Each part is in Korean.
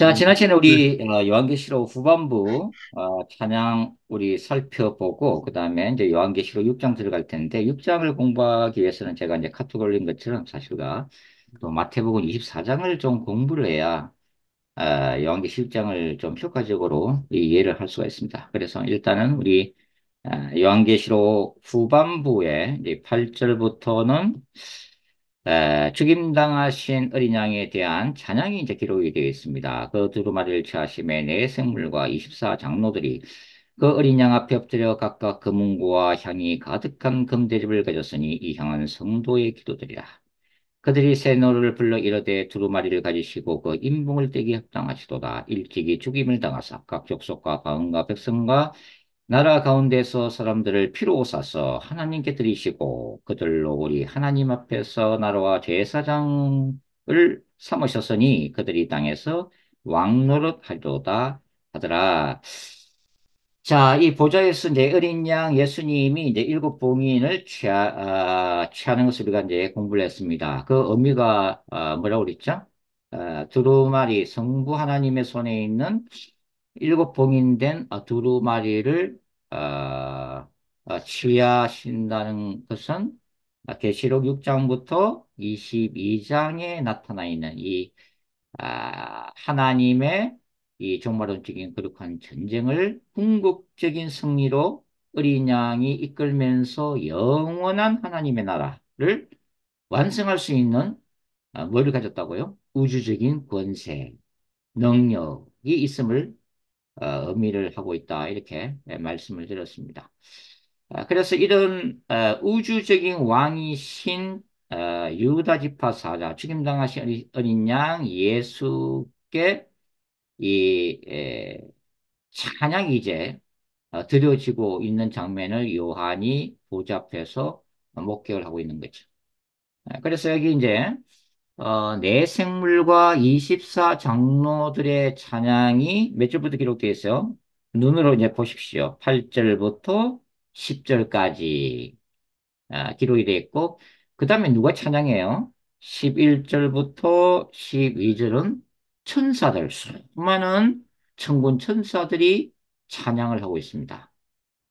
자, 지난 시간에 네, 우리 요한계시록 후반부 찬양 우리 살펴보고 그다음에 이제 요한계시록 6장 들어갈 텐데 6장을 공부하기 위해서는 제가 이제 카톡 올린 것처럼 사실과 또 마태복음 24장을 좀 공부를 해야 요한계시록 6장을 좀 효과적으로 이해를 할 수가 있습니다. 그래서 일단은 우리 요한계시록 후반부에 이제 8절부터는 죽임당하신 어린 양에 대한 찬양이 이제 기록이 되어 있습니다. 그 두루마리를 취하심에 네 생물과 24 장로들이 그 어린 양 앞에 엎드려 각각 금은고와 향이 가득한 금대접을 가졌으니 이 향은 성도의 기도들이라. 그들이 새 노래를 불러 이르되 두루마리를 가지시고 그 인붕을 떼기 합당하시도다. 일찍이 죽임을 당하사 각 족속과 가문과 백성과 나라 가운데서 사람들을 피로 사서 하나님께 드리시고 그들로 우리 하나님 앞에서 나라와 제사장을 삼으셨으니 그들이 땅에서 왕노릇 하리로다 하더라. 자, 이 보좌에서 이제 어린 양 예수님이 이제 일곱 봉인을 취하는 것을 우리가 이제 공부를 했습니다. 그 의미가 뭐라고 그랬죠? 두루마리 성부 하나님의 손에 있는 일곱 봉인된 두루마리를 취하신다는 것은 계시록 6장부터 22장에 나타나 있는 이 하나님의 이 종말론적인 거룩한 전쟁을 궁극적인 승리로 어린 양이 이끌면서 영원한 하나님의 나라를 완성할 수 있는 뭘 가졌다고요? 우주적인 권세, 능력이 있음을 의미를 하고 있다. 이렇게 말씀을 드렸습니다. 그래서 이런 우주적인 왕이신 유다 지파 사자, 죽임당하신 어린 양 예수께 이 찬양이 이제 드려지고 있는 장면을 요한이 보좌 앞에서 목격을 하고 있는 거죠. 그래서 여기 이제 네 생물과 24 장로들의 찬양이 몇 절부터 기록되어 있어요? 눈으로 이제 보십시오. 8절부터 10절까지 기록이 되어 있고, 그 다음에 누가 찬양해요? 11절부터 12절은 천사들, 수많은 천군 천사들이 찬양을 하고 있습니다.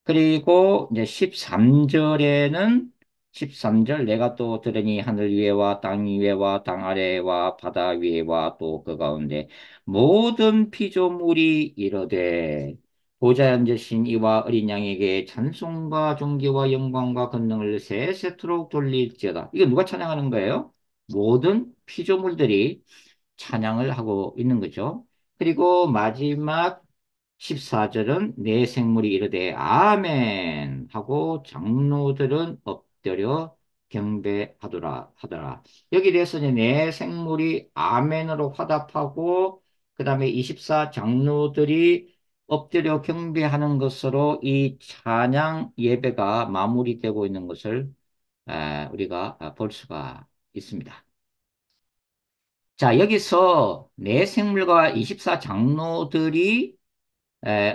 그리고 이제 13절에는 13절 내가 또 들으니 하늘 위에와 땅 위에와 땅 아래와 바다 위에와 또 그 가운데 모든 피조물이 이르되 보좌에 앉으신 이와 어린 양에게 찬송과 존귀와 영광과 권능을 세세토록 돌릴지어다. 이거 누가 찬양하는 거예요? 모든 피조물들이 찬양을 하고 있는 거죠. 그리고 마지막 14절은 내 생물이 이르되 아멘 하고 장로들은 엎드려 경배하더라. 여기 대해서 이제 내 생물이 아멘으로 화답하고 그 다음에 24 장로들이 엎드려 경배하는 것으로 이 찬양 예배가 마무리되고 있는 것을 우리가 볼 수가 있습니다. 자, 여기서 내 생물과 24 장로들이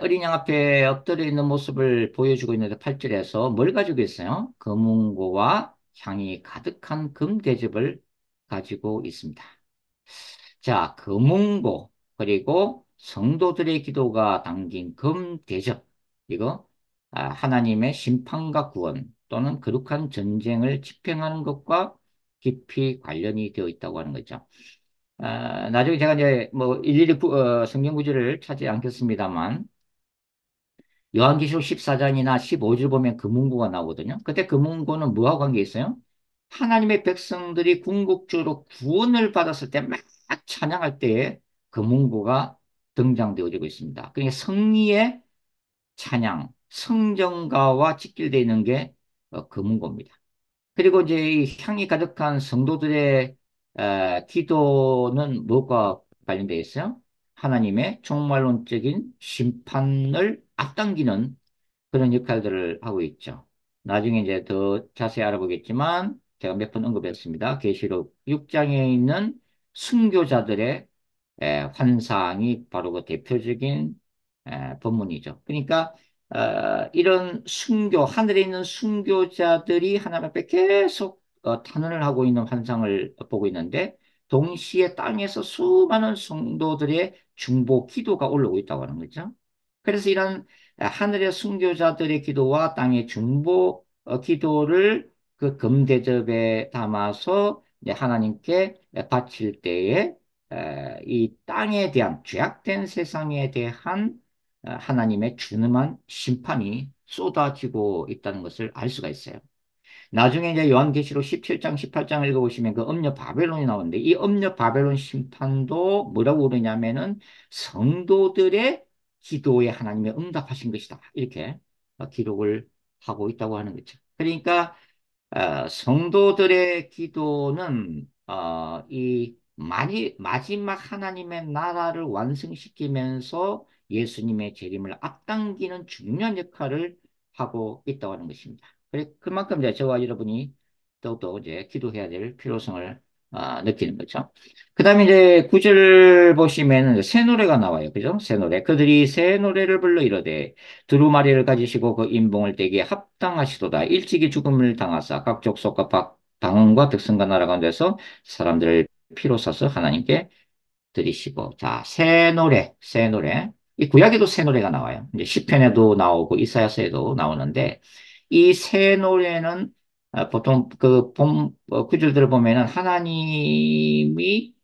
어린 양 앞에 엎드려 있는 모습을 보여주고 있는데 8절에서 뭘 가지고 있어요? 금은고와 향이 가득한 금대접을 가지고 있습니다. 자, 금은고 그리고 성도들의 기도가 담긴 금대접 이거 하나님의 심판과 구원 또는 거룩한 전쟁을 집행하는 것과 깊이 관련이 되어 있다고 하는 거죠. 나중에 제가 이제 뭐 일일이 성경 구절을 찾지 않겠습니다만 요한계시록 14장이나 15절 보면 금문고가 나오거든요. 그때 금문고는 뭐하고 관계 있어요? 하나님의 백성들이 궁극적으로 구원을 받았을 때 막 찬양할 때에 금문고가 등장되어지고 있습니다. 그러니까 승리의 찬양, 성정가와 직결되어 있는 게 금문고입니다. 그리고 이제 이 향이 가득한 성도들의 기도는 무엇과 관련되어 있어요? 하나님의 종말론적인 심판을 앞당기는 그런 역할들을 하고 있죠. 나중에 이제 더 자세히 알아보겠지만 제가 몇 번 언급했습니다. 계시록 6장에 있는 순교자들의 환상이 바로 그 대표적인 본문이죠. 그러니까 이런 순교, 하늘에 있는 순교자들이 하나님 앞에 계속 탄원을 하고 있는 환상을 보고 있는데 동시에 땅에서 수많은 성도들의 중보 기도가 올라오고 있다고 하는 거죠. 그래서 이런 하늘의 순교자들의 기도와 땅의 중보 기도를 그 금대접에 담아서 이제 하나님께 바칠 때에 이 땅에 대한 죄악된 세상에 대한 하나님의 준엄한 심판이 쏟아지고 있다는 것을 알 수가 있어요. 나중에 이제 요한계시록 17장, 18장을 읽어보시면 그 음녀 바벨론이 나오는데 이 음녀 바벨론 심판도 뭐라고 그러냐면은 성도들의 기도에 하나님이 응답하신 것이다. 이렇게 기록을 하고 있다고 하는 거죠. 그러니까 성도들의 기도는 이 마지막 하나님의 나라를 완성시키면서 예수님의 재림을 앞당기는 중요한 역할을 하고 있다고 하는 것입니다. 그만큼 이제 저와 여러분이 더욱더 이제 기도해야 될 필요성을 느끼는 거죠. 그 다음에 이제 구절 보시면은 새 노래가 나와요. 그죠? 새 노래. 그들이 새 노래를 불러 이르되 두루마리를 가지시고 그 인봉을 떼기에 합당하시도다. 일찍이 죽음을 당하사 각 족속과 방언과 백성과 나라 가운데서 사람들을 피로 사서 하나님께 드리시고. 자, 새 노래, 새 노래. 이 구약에도 새 노래가 나와요. 이제 시편에도 나오고 이사야서에도 나오는데 이 새 노래는 보통 그 구절들을 보면은 하나님이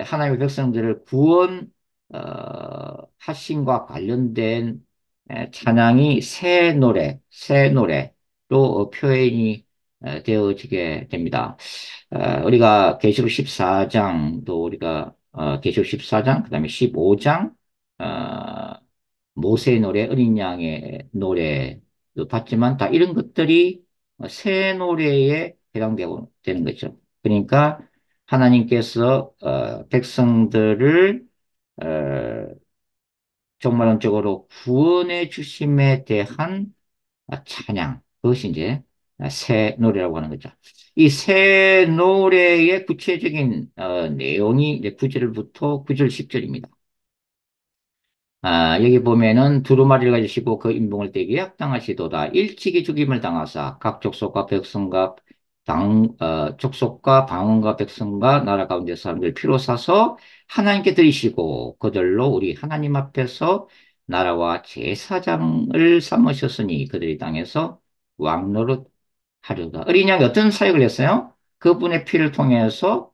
하나님의 백성들을 구원 하심과 관련된 찬양이 새 노래로 표현이 되어지게 됩니다. 우리가 계시록 14장도 우리가 계시록 14장, 그다음에 15장 모세의 노래, 어린 양의 노래도 봤지만 다 이런 것들이 새 노래에 해당되고 되는 거죠. 그러니까 하나님께서 백성들을 어, 정말론적으로 구원해 주심에 대한 찬양, 그것이 이제 새 노래라고 하는 거죠. 이 새 노래의 구체적인 내용이 이제 9절부터 9절 10절입니다. 여기 보면은 두루마리를 가지시고 그 인봉을 떼기에 합당하시도다. 일찍이 죽임을 당하사 각 족속과 백성과 족속과 방언과 백성과 나라 가운데 사람들 피로 사서 하나님께 드리시고 그들로 우리 하나님 앞에서 나라와 제사장을 삼으셨으니 그들이 땅에서 왕노릇 하려다. 어린 양이 어떤 사역을 했어요? 그분의 피를 통해서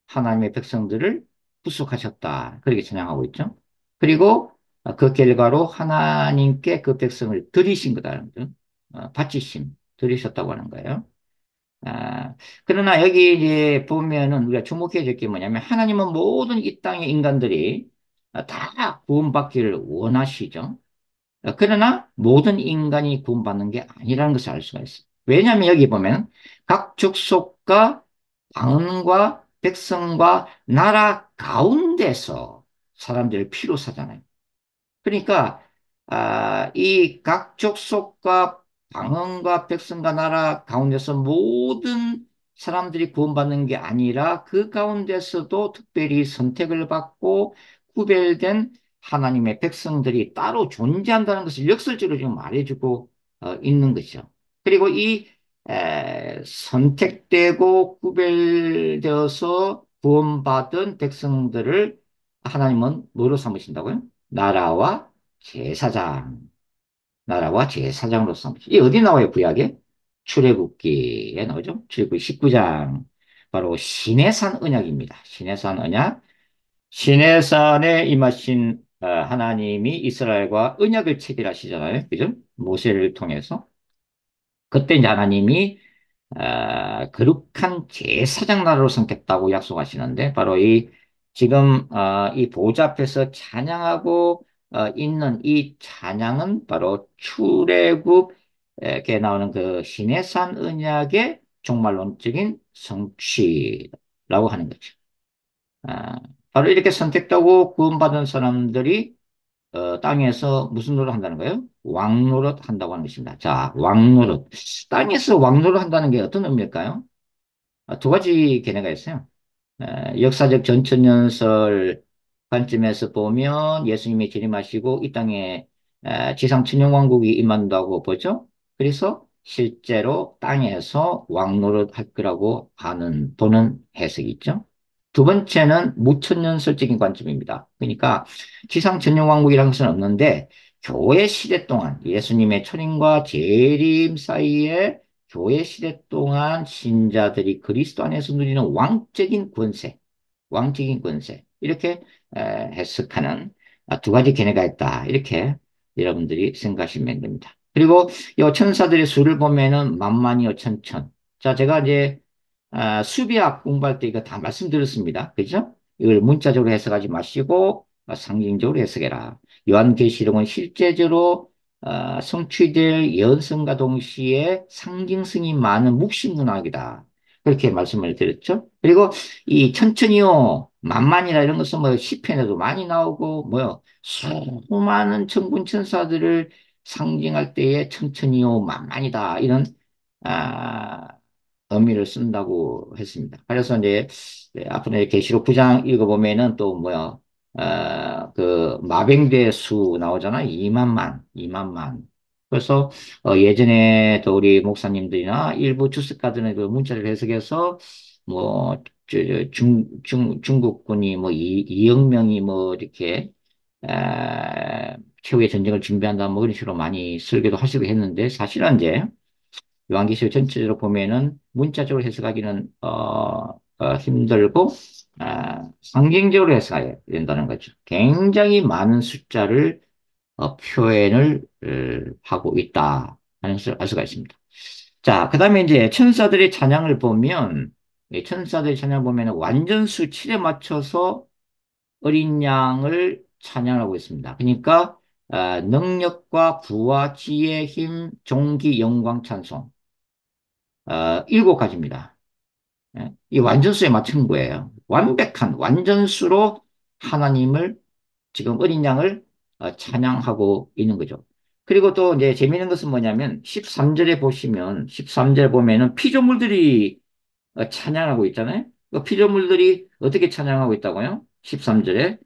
하나님의 백성들을 구속하셨다. 그렇게 찬양하고 있죠. 그리고 그 결과로 하나님께 그 백성을 들이신 거다라는 거죠. 바치심, 들이셨다고 하는 거예요. 그러나 여기 이제 보면은 우리가 주목해야 될 게 뭐냐면 하나님은 모든 이 땅의 인간들이 다 구원받기를 원하시죠. 그러나 모든 인간이 구원받는 게 아니라는 것을 알 수가 있어요. 왜냐하면 여기 보면 각 족속과 방언과 백성과 나라 가운데서 사람들을 피로 사잖아요. 그러니까 이 각 족속과 방언과 백성과 나라 가운데서 모든 사람들이 구원받는 게 아니라 그 가운데서도 특별히 선택을 받고 구별된 하나님의 백성들이 따로 존재한다는 것을 역설적으로 지금 말해주고 있는 것이죠. 그리고 이 선택되고 구별되어서 구원받은 백성들을 하나님은 뭐로 삼으신다고요? 제사장, 나라와 제사장으로 삼으시죠. 이 어디 나와요, 구약에? 출애굽기에 나오죠? 출애굽기 19장. 바로 시내산 언약입니다. 시내산 언약. 시내산에 임하신 하나님이 이스라엘과 언약을 체결하시잖아요. 그죠? 모세를 통해서. 그때 이제 하나님이 거룩한 제사장 나라로 선택했다고 약속하시는데 바로 이 지금 이 보좌 앞에서 찬양하고 있는 이 찬양은 바로 출애굽에 나오는 그 시내산 언약의 종말론적인 성취라고 하는 거죠. 아, 바로 이렇게 선택되고 구원받은 사람들이 땅에서 무슨 노릇 한다는 거예요? 왕노릇 한다고 하는 것입니다. 자, 왕노릇. 땅에서 왕노릇 한다는 게 어떤 의미일까요? 두 가지 개념가 있어요. 역사적 전천년설 관점에서 보면 예수님이 재림하시고 이 땅에 지상 천년왕국이 임한다고 보죠. 그래서 실제로 땅에서 왕 노릇할 거라고 하는 보는 해석이 있죠. 두 번째는 무천년설적인 관점입니다. 그러니까 지상 전용 왕국이라는 것은 없는데 교회 시대 동안 예수님의 초림과 재림 사이에 교회 시대 동안 신자들이 그리스도 안에서 누리는 왕적인 권세 이렇게 해석하는 두 가지 견해가 있다. 이렇게 여러분들이 생각하시면 됩니다. 그리고 이 천사들의 수를 보면은 만만이요 천천. 자, 제가 이제 수비학 공부할 때 이거 다 말씀드렸습니다. 그죠? 이걸 문자적으로 해석하지 마시고 상징적으로 해석해라. 요한계시록은 실제적으로 성취될 예언성과 동시에 상징성이 많은 묵시문학이다. 그렇게 말씀을 드렸죠. 그리고 이 천천히요, 만만이라 이런 것은 뭐 시편에도 많이 나오고 뭐요, 수많은 천군 천사들을 상징할 때에 천천히요, 만만이다 이런 아, 의미를 쓴다고 했습니다. 그래서 이제 앞으로 계시록 9장 읽어보면은 또 뭐야, 그 마병대 수 나오잖아. 2만만. 그래서 예전에 또 우리 목사님들이나 일부 주석가들은 그 문자를 해석해서 뭐 중국군이 뭐 2억 명이 뭐 이렇게 최후의 전쟁을 준비한다 뭐 그런 식으로 많이 설계도 하시고 했는데 사실은 이제 요한계시록 전체적으로 보면은 문자적으로 해석하기는 힘들고 상징적으로 해석해야 된다는 거죠. 굉장히 많은 숫자를 표현을 하고 있다 하는 것을 알 수가 있습니다. 자, 그다음에 이제 천사들의 찬양을 보면 이 천사들의 찬양을 보면 완전수 7에 맞춰서 어린 양을 찬양하고 있습니다. 그러니까 능력과 부와 지혜, 힘, 존귀, 영광, 찬송 7가지입니다. 예, 이 완전수에 맞춘 거예요. 완벽한 완전수로 하나님을 지금 어린 양을 찬양하고 있는 거죠. 그리고 또 이제 재미있는 것은 뭐냐면 13절에 보시면 13절 보면은 피조물들이 찬양하고 있잖아요. 그 피조물들이 어떻게 찬양하고 있다고요? 13절에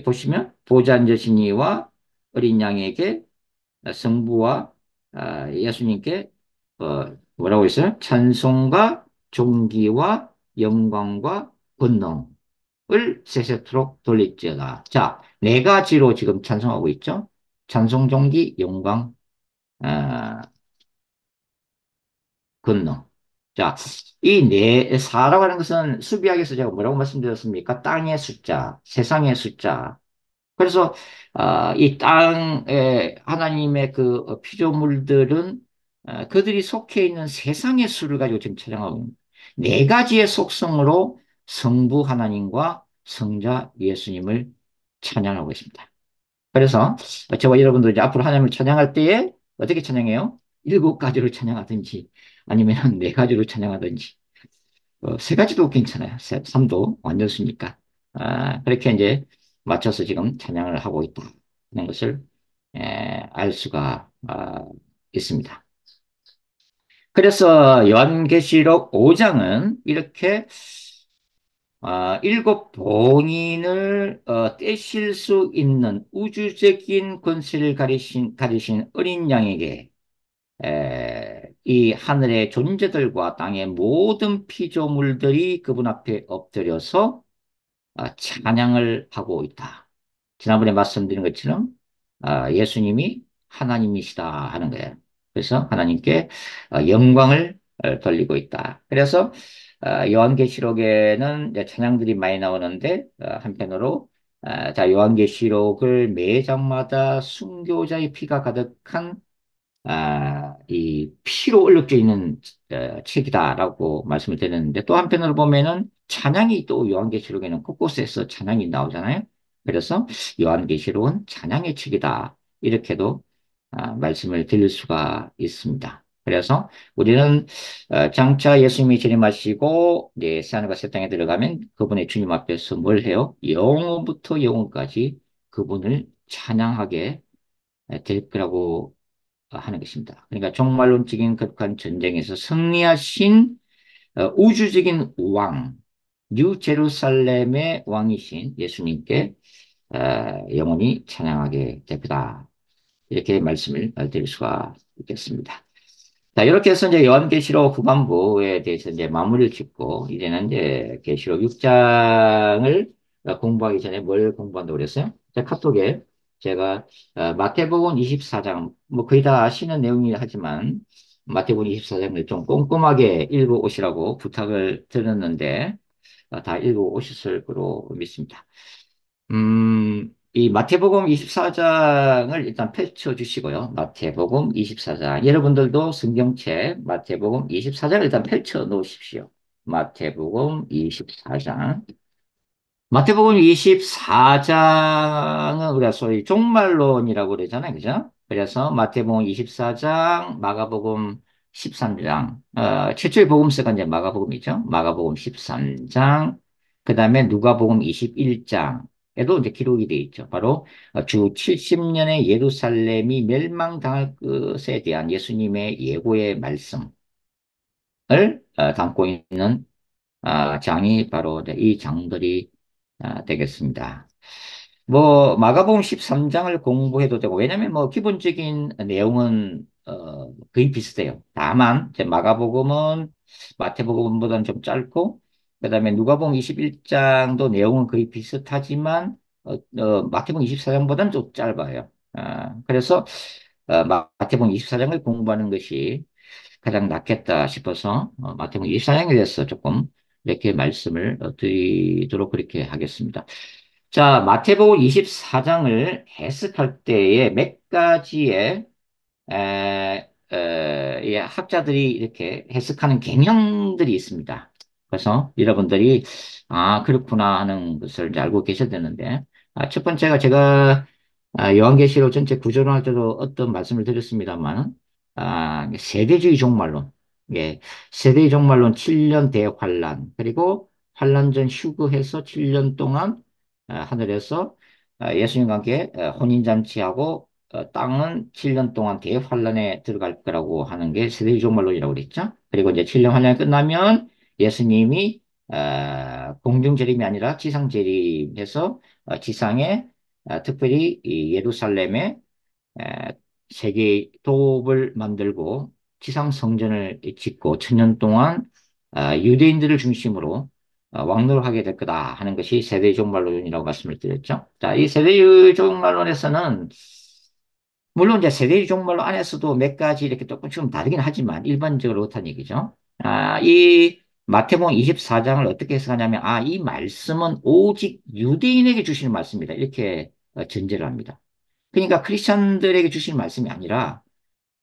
보시면 보좌 앉으신 이와 어린 양에게 성부와 예수님께 뭐라고 있어요? 찬송과 존귀와 영광과 권능을 세세토록 돌릴지어다. 자, 네 가지로 지금 찬송하고 있죠. 찬송, 존귀, 영광, 어, 권능. 자, 이 사라고 하는 것은 수비학에서 제가 뭐라고 말씀드렸습니까? 땅의 숫자, 세상의 숫자, 그래서 이 땅에 하나님의 그 피조물들은 그들이 속해 있는 세상의 수를 가지고 지금 촬영하고 있습니다. 네 가지의 속성으로 성부 하나님과 성자 예수님을 찬양하고 있습니다. 그래서 저와 여러분들 이제 앞으로 하나님을 찬양할 때에 어떻게 찬양해요? 7가지로 찬양하든지 아니면 4가지로 찬양하든지 세 가지도 괜찮아요. 삶도 완전수니까. 그렇게 이제 맞춰서 지금 찬양을 하고 있다는 것을 알 수가 있습니다. 그래서 요한계시록 5장은 이렇게 일곱 봉인을 떼실 수 있는 우주적인 권세를 가지신 어린 양에게 이 하늘의 존재들과 땅의 모든 피조물들이 그분 앞에 엎드려서 찬양을 하고 있다. 지난번에 말씀드린 것처럼 예수님이 하나님이시다 하는 거예요. 그래서 하나님께 영광을 돌리고 있다. 그래서 요한계시록에는 이제 찬양들이 많이 나오는데 한편으로 자 요한계시록을 매 장마다 순교자의 피가 가득한 이 피로 얼룩져 있는 책이다라고 말씀을 드렸는데 또 한편으로 보면은 찬양이 또 요한계시록에는 곳곳에서 찬양이 나오잖아요. 그래서 요한계시록은 찬양의 책이다. 이렇게도 말씀을 드릴 수가 있습니다. 그래서 우리는 장차 예수님이 재림하시고 이제 새하늘과 새 땅에 들어가면 그분의 주님 앞에서 뭘 해요? 영원부터 영원까지 그분을 찬양하게 될 거라고 하는 것입니다. 그러니까 종말론적인 극한 전쟁에서 승리하신 우주적인 왕, 뉴 제루살렘의 왕이신 예수님께 영원히 찬양하게 될 거다. 이렇게 말씀을 드릴 수가 있겠습니다. 자, 이렇게 해서 이제 요한계시록 후반부에 대해서 이제 마무리를 짓고, 이제는 이제 계시록 6장을 공부하기 전에 뭘 공부한다고 그랬어요? 제 카톡에 제가 마태복음 24장, 뭐 거의 다 아시는 내용이긴 하지만, 마태복음 24장을 좀 꼼꼼하게 읽어 오시라고 부탁을 드렸는데, 다 읽어 오셨을 거로 믿습니다. 이 마태복음 24장을 일단 펼쳐 주시고요. 마태복음 24장. 여러분들도 성경책 마태복음 24장을 일단 펼쳐 놓으십시오. 마태복음 24장. 마태복음 24장은 우리가 소위 종말론이라고 그러잖아요. 그죠? 그래서 마태복음 24장, 마가복음 13장, 최초의 복음서가 이제 마가복음이죠. 마가복음 13장, 그 다음에 누가복음 21장에도 이제 기록이 되어 있죠. 바로 주 70년의 예루살렘이 멸망당할 것에 대한 예수님의 예고의 말씀을 담고 있는 장이 바로 이제 이 장들이 되겠습니다. 뭐 마가복음 13장을 공부해도 되고 왜냐면 뭐 기본적인 내용은 거의 비슷해요. 다만 이제 마가복음은 마태복음보다는 좀 짧고 그다음에 누가복음 21장도 내용은 거의 비슷하지만 마태복음 24장보다는 좀 짧아요. 그래서 마태복음 24장을 공부하는 것이 가장 낫겠다 싶어서 마태복음 24장에 대해서 조금 이렇게 말씀을 드리도록 그렇게 하겠습니다. 자, 마태복음 24장을 해석할 때에 몇 가지의 이 학자들이 이렇게 해석하는 개념들이 있습니다. 그래서 여러분들이 그렇구나 하는 것을 이제 알고 계셔야 되는데 첫 번째가 제가 요한계시록 전체 구조론 할 때도 어떤 말씀을 드렸습니다만 세대주의 종말론 예, 세대주의 종말론 7년 대환란 그리고 환란 전 휴거해서 7년 동안 하늘에서 예수님과 함께 혼인잔치하고 땅은 7년 동안 대환란에 들어갈 거라고 하는 게 세대주의 종말론이라고 그랬죠. 그리고 이제 7년 환란이 끝나면 예수님이 공중재림이 아니라 지상재림해서 지상에 특별히 이 예루살렘에 에, 세계 도읍을 만들고 지상 성전을 짓고 천년 동안 유대인들을 중심으로 왕노를 하게 될 거다 하는 것이 세대의 종말론이라고 말씀을 드렸죠. 자, 이 세대의 종말론에서는 물론 이제 세대의 종말론 안에서도 몇 가지 이렇게 조금씩은 다르긴 하지만 일반적으로 그렇다는 얘기죠. 이 마태복음 24장을 어떻게 해석하냐면 이 말씀은 오직 유대인에게 주시는 말씀이다. 이렇게 전제를 합니다. 그러니까 크리스천들에게 주시는 말씀이 아니라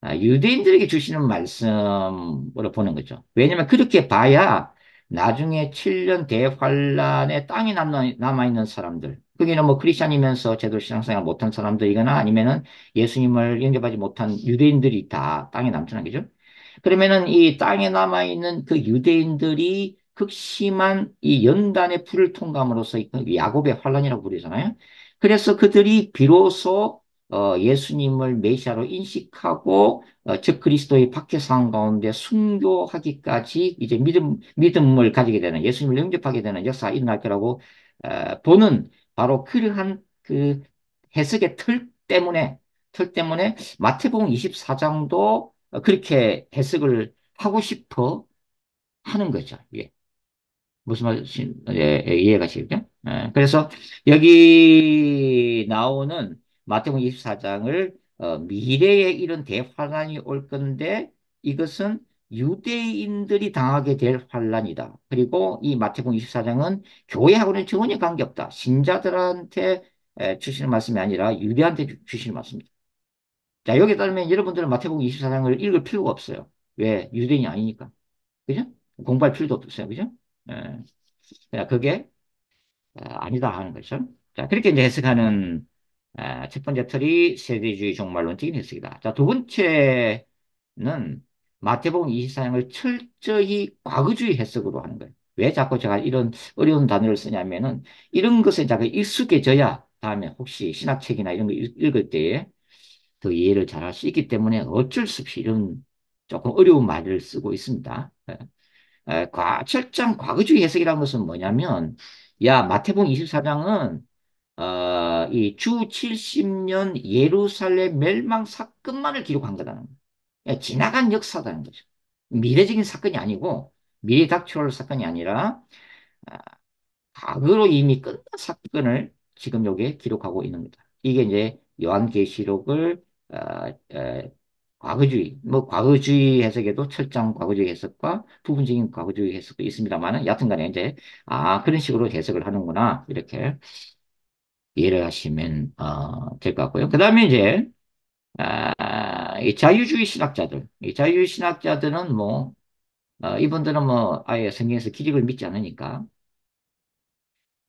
유대인들에게 주시는 말씀으로 보는 거죠. 왜냐하면 그렇게 봐야 나중에 7년 대환란에 땅에 남아있는 사람들, 거기는 뭐 크리스천이면서 제도 신앙생활 못한 사람들이거나 아니면은 예수님을 영접하지 못한 유대인들이 다 땅에 남잖아요. 그죠? 그러면은 이 땅에 남아있는 그 유대인들이 극심한 이 연단의 불을 통감으로써 야곱의 환란이라고 부르잖아요. 그래서 그들이 비로소 예수님을 메시아로 인식하고 즉 그리스도의 박해상 가운데 순교하기까지 이제 믿음을 가지게 되는 예수님을 영접하게 되는 역사가 일어날 거라고 보는 바로 그러한 그 해석의 틀 때문에 마태복음 24장도 그렇게 해석을 하고 싶어 하는 거죠. 예. 무슨 말씀, 이해가 되시죠? 그래서 여기 나오는 마태복음 24장을 미래에 이런 대환란이 올 건데 이것은 유대인들이 당하게 될 환란이다. 그리고 이 마태복음 24장은 교회하고는 전혀 관계없다. 신자들한테 주시는 말씀이 아니라 유대한테 주시는 말씀입니다. 자, 여기에 따르면 여러분들은 마태복음 24장을 읽을 필요가 없어요. 왜? 유대인이 아니니까. 그죠? 공부할 필요도 없어요. 그죠? 예. 그냥 그게 아니다 하는 거죠. 자, 그렇게 이제 해석하는 첫 번째 틀이 세대주의 종말론적인 해석이다. 자, 두 번째는 마태복음 24장을 철저히 과거주의 해석으로 하는 거예요. 왜 자꾸 제가 이런 어려운 단어를 쓰냐면은 이런 것에 자꾸 익숙해져야 다음에 혹시 신학책이나 이런 거 읽을 때에 더 이해를 잘 할 수 있기 때문에 어쩔 수 없이 이런 조금 어려운 말을 쓰고 있습니다. 철저한 과거주의 해석이라는 것은 뭐냐면, 야, 마태복음 24장은, 이 주 70년 예루살렘 멸망 사건만을 기록한 거다는 거예요. 지나간 역사다는 거죠. 미래적인 사건이 아니고 미래 닥쳐올 사건이 아니라 아, 과거로 이미 끝난 사건을 지금 여기에 기록하고 있는 거다. 이게 이제 요한계시록을 과거주의, 뭐 과거주의 해석에도 철저한 과거주의 해석과 부분적인 과거주의 해석도 있습니다만은 여튼간에 이제 그런 식으로 해석을 하는구나 이렇게 이해를 하시면 될 것 같고요. 그다음에 이제 이 자유주의 신학자들, 이 자유주의 신학자들은 뭐 이분들은 뭐 아예 성경에서 기적을 믿지 않으니까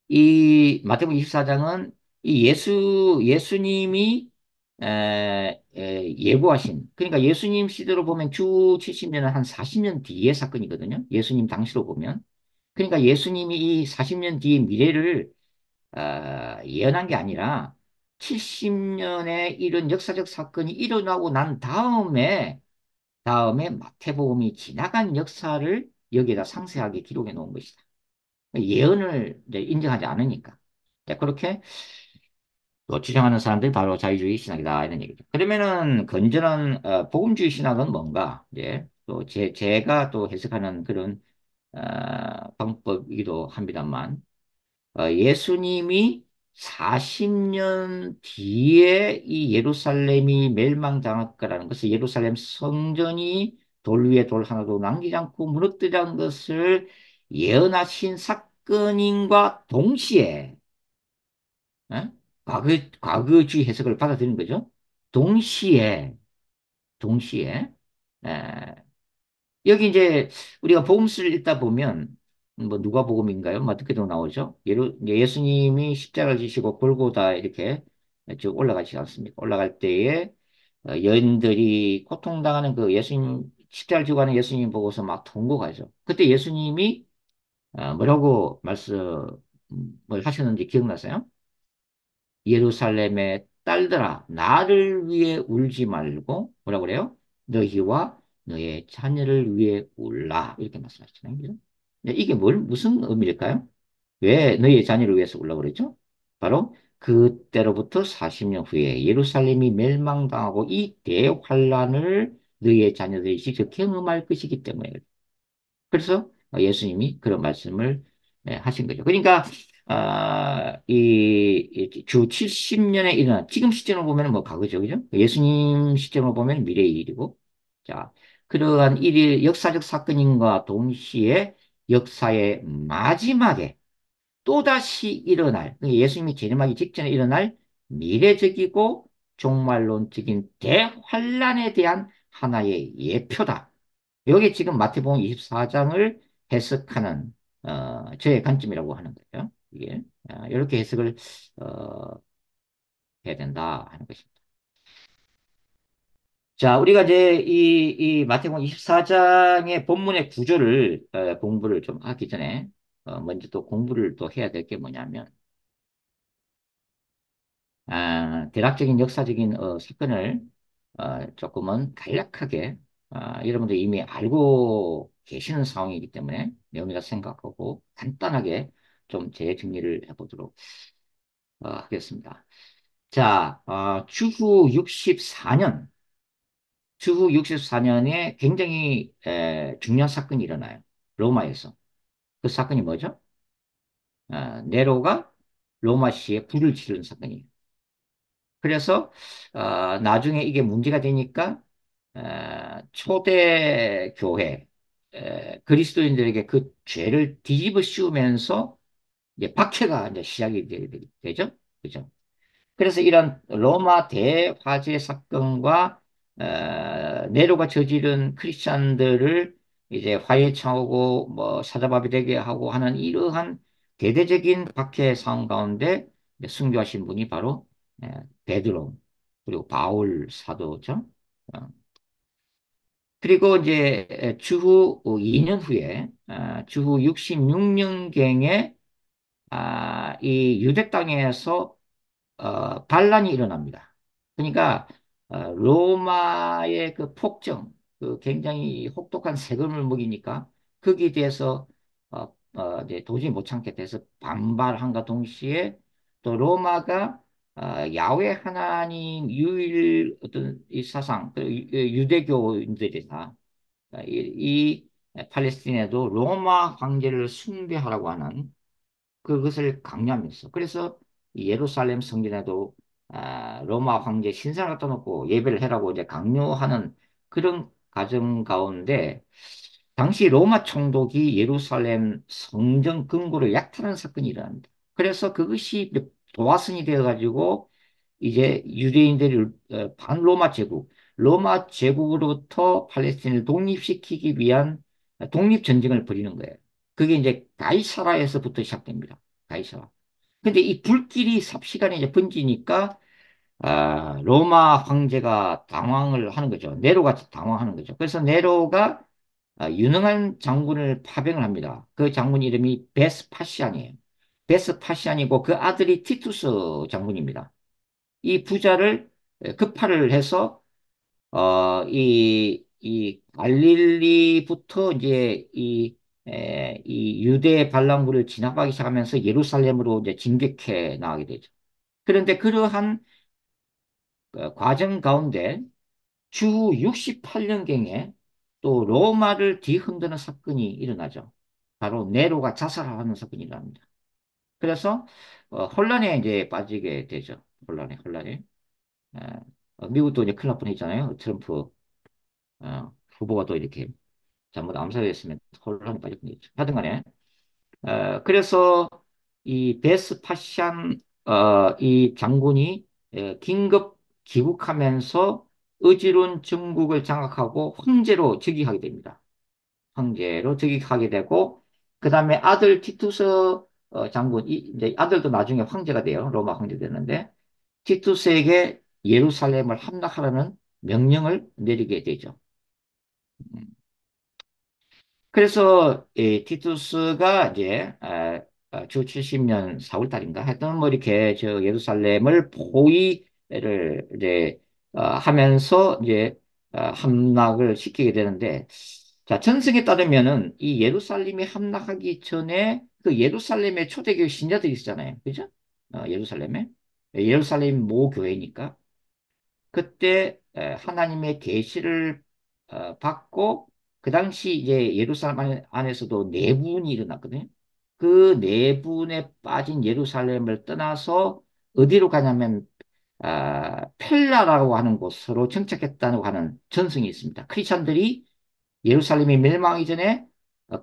이 마태복음 24장은 이 예수님이 예고하신, 그러니까 예수님 시대로 보면 주 70년은 한 40년 뒤의 사건이거든요. 예수님 당시로 보면. 그러니까 예수님이 이 40년 뒤의 미래를 예언한 게 아니라 70년에 이런 역사적 사건이 일어나고 난 다음에 마태복음이 지나간 역사를 여기에다 상세하게 기록해 놓은 것이다. 예언을 이제 인정하지 않으니까. 자, 그렇게 또 주장하는 사람들이 바로 자유주의 신학이다 이런 얘기죠. 그러면은 건전한 복음주의 신학은 뭔가? 이제 또 제가 또 해석하는 그런 방법이기도 합니다만 예수님이 40년 뒤에 이 예루살렘이 멸망당할 거라는 것을 예루살렘 성전이 돌 위에 돌 하나도 남기지 않고 무너뜨리는 것을 예언하신 사건인과 동시에 어? 과거주의 해석을 받아들이는 거죠. 동시에 에, 여기 이제 우리가 복음서를 읽다 보면 뭐 누가복음인가요? 어떻게도 나오죠. 이제 예수님이 십자가를 지시고 골고다 이렇게 쭉 올라가지 않습니까? 올라갈 때에 여인들이 고통당하는 그 예수님 십자가를 지고 가는 예수님 보고서 막 통곡하죠. 그때 예수님이 뭐라고 말씀을 하셨는지 기억나세요? 예루살렘의 딸들아, 나를 위해 울지 말고, 뭐라 그래요? 너희와 너의 자녀를 위해 울라. 이렇게 말씀하시잖아요. 그죠? 이게 무슨 의미일까요? 왜 너희의 자녀를 위해서 울라 그랬죠? 바로 그때로부터 40년 후에 예루살렘이 멸망당하고 이 대환란을 너희의 자녀들이 직접 경험할 것이기 때문에 그래서 예수님이 그런 말씀을 하신 거죠. 그러니까 주 70년에 일어난 지금 시점으로 보면 뭐 과거죠, 그죠? 예수님 시점으로 보면 미래의 일이고, 자 그러한 일이 역사적 사건인과 동시에 역사의 마지막에 또다시 일어날 예수님이 재림하기 직전에 일어날 미래적이고 종말론적인 대환란에 대한 하나의 예표다. 여기 지금 마태복음 24장을 해석하는 저의 관점이라고 하는 거죠. 이게 이렇게 해석을 어, 해야 된다 하는 것입니다. 자, 우리가 이제 이 마태복음 24장의 본문의 구조를 공부를 좀 하기 전에 먼저 또 공부를 또 해야 될 게 뭐냐면 대략적인 역사적인 사건을 조금은 간략하게 여러분들 이미 알고 계시는 상황이기 때문에 내용이라 생각하고 간단하게 좀 재정리를 해보도록 하겠습니다. 자, 주후 64년에 굉장히 중요한 사건이 일어나요. 로마에서. 그 사건이 뭐죠? 네로가 로마시에 불을 지르는 사건이에요. 그래서 나중에 이게 문제가 되니까 초대 교회 그리스도인들에게 그 죄를 뒤집어 씌우면서 이제 박해가 이제 시작이 되죠. 그죠? 그래서 이런 로마 대화재 사건과 네로가 저지른 크리스찬들을 이제 화해 차오고 뭐 사자밥이 되게 하고 하는 이러한 대대적인 박해 상황 가운데 이제 순교하신 분이 바로 에, 베드로 그리고 바울 사도죠. 어, 그리고 이제 주후 2년 후에 주후 66년경에 이 유대 땅에서 반란이 일어납니다. 그러니까 로마의 그 폭정, 그 굉장히 혹독한 세금을 먹이니까 거기에 대해서 이제 도저히 못 참게 돼서 반발함과 동시에 또 로마가 야훼 하나님 유일 어떤 이 사상, 유대교인들이 다, 이 팔레스틴에도 로마 황제를 숭배하라고 하는 그것을 강요하면서, 그래서 이 예루살렘 성전에도 로마 황제 신상을 갖다 놓고 예배를 해라고 이제 강요하는 그런 과정 가운데, 당시 로마 총독이 예루살렘 성전 금고를 약탈하는 사건이 일어납니다. 그래서 그것이 도화선이 되어가지고 이제 유대인들을 반로마 제국, 로마 제국으로부터 팔레스틴을 독립시키기 위한 독립전쟁을 벌이는 거예요. 그게 이제 가이사라에서부터 시작됩니다. 가이사라. 근데 이 불길이 삽시간에 이제 번지니까 로마 황제가 당황을 하는 거죠. 네로가 당황하는 거죠. 그래서 네로가 유능한 장군을 파병을 합니다. 그 장군 이름이 베스파시안이에요. 베스파시안이고 그 아들이 티투스 장군입니다. 이 부자를 급파를 해서 이 갈릴리부터 이제 이 유대 반란군을 진압하기 시작하면서 예루살렘으로 이제 진격해 나가게 되죠. 그런데 그러한 과정 가운데 주 68년경에 또 로마를 뒤흔드는 사건이 일어나죠. 바로 네로가 자살하는 사건이 일어납니다. 그래서 혼란에 이제 빠지게 되죠. 혼란에. 미국도 이제 큰일 날 뻔했잖아요. 트럼프 후보가 또 이렇게 잘못 암살했으면 혼란에 빠질 뻔했죠. 하여튼 간에 그래서 이 베스파시안 이 장군이 긴급 귀국하면서 의지론 정국을 장악하고 황제로 즉위하게 됩니다. 황제로 즉위하게 되고 그 다음에 아들 티투스 장군 이제 아들도 나중에 황제가 돼요. 로마 황제 되는데 티투스에게 예루살렘을 함락하라는 명령을 내리게 되죠. 음. 그래서 티투스가 이제 주 70년 4월 달인가 하여튼 뭐 이렇게 저 예루살렘을 포위를 이제 하면서 이제 함락을 시키게 되는데 자 전승에 따르면은 이 예루살렘이 함락하기 전에 그 예루살렘의 초대교회 신자들이 있잖아요, 그죠? 예루살렘에 예루살렘 모 교회니까 그때 하나님의 계시를 받고 그 당시 이제 예루살렘 안에서도 내분이 일어났거든요. 그 내분에 빠진 예루살렘을 떠나서 어디로 가냐면 펠라라고 하는 곳으로 정착했다고 하는 전승이 있습니다. 크리스천들이 예루살렘이 멸망하기 전에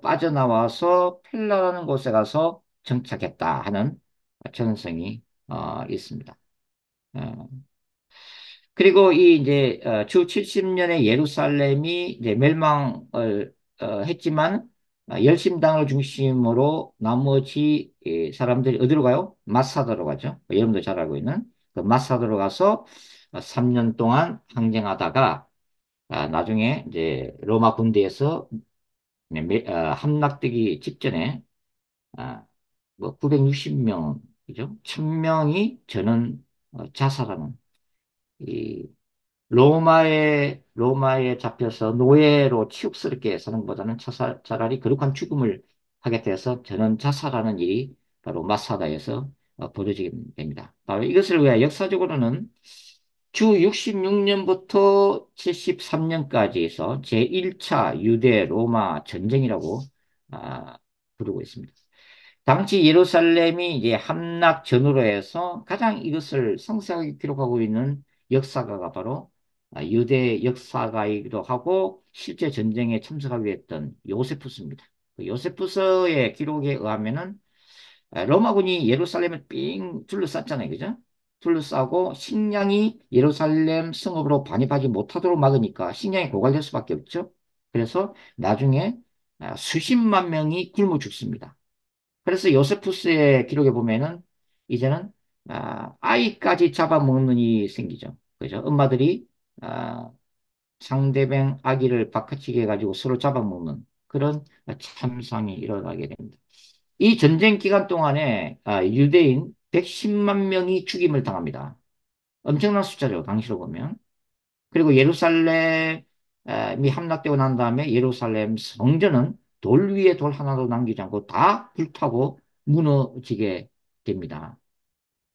빠져나와서 펠라라는 곳에 가서 정착했다 하는 전승이 있습니다. 어, 그리고 이 이제 주 70년에 예루살렘이 이제 멸망을 했지만 열심당을 중심으로 나머지 사람들이 어디로 가요? 마사다로 가죠. 여러분도 잘 알고 있는 그 마사다로 가서 3년 동안 항쟁하다가 나중에 이제 로마 군대에서 함락되기 직전에 아, 뭐 960명, 그죠? 1000명이 저는 자살하는 이 로마에 잡혀서 노예로 치욕스럽게 사는 것보다는 차라리 거룩한 죽음을 하게 돼서 저는 자살하는 일이 바로 마사다에서 벌어지게 됩니다. 바로 이것을 왜 역사적으로는 주 66년부터 73년까지 해서 제1차 유대 로마 전쟁이라고 부르고 있습니다. 당시 예루살렘이 이제 함락 전후로 해서 가장 이것을 상세하게 기록하고 있는 역사가가 바로 유대 역사가이기도 하고 실제 전쟁에 참석하게 했던 요세푸스입니다. 그 요세푸스의 기록에 의하면은 로마군이 예루살렘을 삥 둘러쌌잖아요. 그죠? 둘러싸고 식량이 예루살렘 성읍으로 반입하지 못하도록 막으니까 식량이 고갈될 수밖에 없죠. 그래서 나중에 수십만 명이 굶어 죽습니다. 그래서 요세푸스의 기록에 보면은 이제는 아이까지 잡아먹는 일이 생기죠. 그죠? 엄마들이 아, 상대방 아기를 바꿔치기 해가지고 서로 잡아먹는 그런 참상이 일어나게 됩니다. 이 전쟁 기간 동안에 유대인 110만 명이 죽임을 당합니다. 엄청난 숫자죠, 당시로 보면. 그리고 예루살렘이 함락되고 난 다음에 예루살렘 성전은 돌 위에 돌 하나도 남기지 않고 다 불타고 무너지게 됩니다.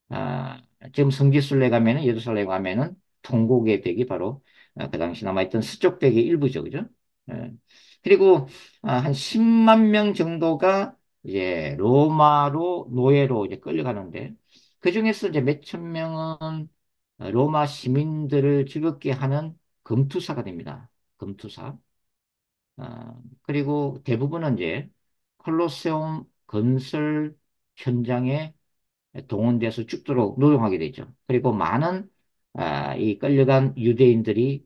아, 지금 성지순례 가면은, 예루살렘 가면은 통곡의 벽이 바로 그 당시 남아있던 서쪽 벽의 일부죠. 그죠? 예. 그리고 한 10만 명 정도가 이제 로마로 노예로 이제 끌려가는데 그 중에서 이제 몇천 명은 로마 시민들을 즐겁게 하는 검투사가 됩니다. 검투사. 그리고 대부분은 이제 콜로세움 건설 현장에 동원돼서 죽도록 노동하게 되죠. 그리고 많은 이 끌려간 유대인들이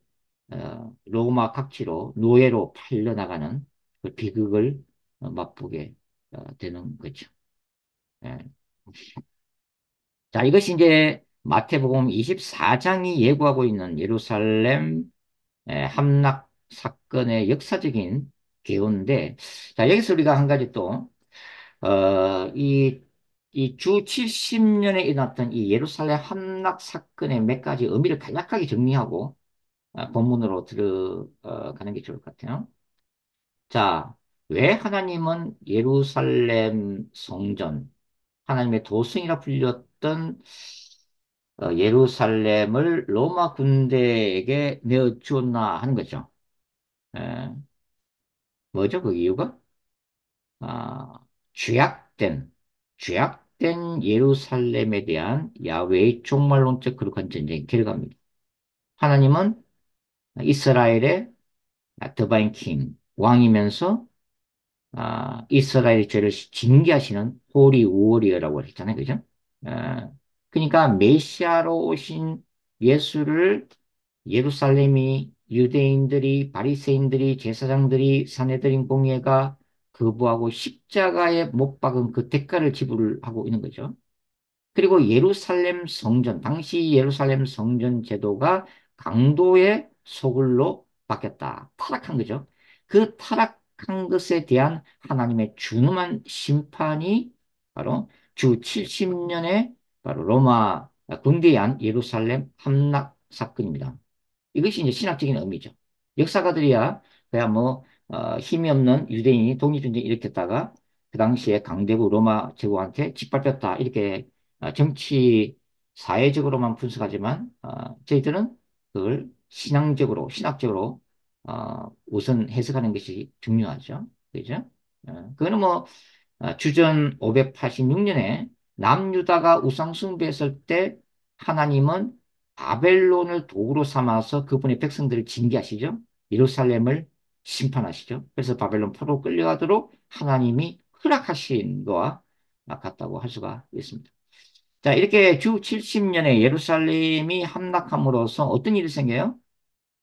로마 각지로 노예로 팔려나가는 그 비극을 맛보게 되는 거죠. 예. 자, 이것이 이제 마태복음 24장이 예고하고 있는 예루살렘 함락 사건의 역사적인 개요인데, 자, 여기서 우리가 한 가지 또, 이 주 70년에 일어났던 이 예루살렘 함락 사건의 몇 가지 의미를 간략하게 정리하고, 본문으로 들어가는 게 좋을 것 같아요. 자, 왜 하나님은 예루살렘 성전, 하나님의 도성이라 불렸던 예루살렘을 로마 군대에게 내어주었나 하는 거죠. 에, 뭐죠? 그 이유가? 아, 죄악된, 죄악된 예루살렘에 대한 야훼의 종말론적 거룩한 전쟁의 결과입니다. 하나님은 이스라엘의 더바인 킹, 왕이면서 이스라엘의 죄를 징계하시는 호리 우월이라고 했잖아요. 그죠? 그러니까 메시아로 오신 예수를 예루살렘이 유대인들이 바리새인들이 제사장들이 사내들인 공예가 거부하고 십자가에 못 박은 그 대가를 지불하고 있는 거죠. 그리고 예루살렘 성전, 당시 예루살렘 성전 제도가 강도의 소굴로 바뀌었다. 타락한 거죠. 그 타락한 것에 대한 하나님의 준엄한 심판이 바로 주 70년에 바로 로마 군대에 의한 예루살렘 함락 사건입니다. 이것이 이제 신학적인 의미죠. 역사가들이야 그냥 뭐 힘이 없는 유대인이 독립전쟁 일으켰다가 그 당시에 강대국 로마 제국한테 짓밟혔다 이렇게 정치 사회적으로만 분석하지만 저희들은 그걸 신앙적으로 신학적으로 우선 해석하는 것이 중요하죠. 그죠? 그거는 뭐 주전 586년에 남유다가 우상 숭배했을 때 하나님은 바벨론을 도구로 삼아서 그분의 백성들을 징계하시죠. 예루살렘을 심판하시죠. 그래서 바벨론 포로 끌려가도록 하나님이 허락하신 거와 같다고 할 수가 있습니다. 자, 이렇게 주 70년에 예루살렘이 함락함으로써 어떤 일이 생겨요?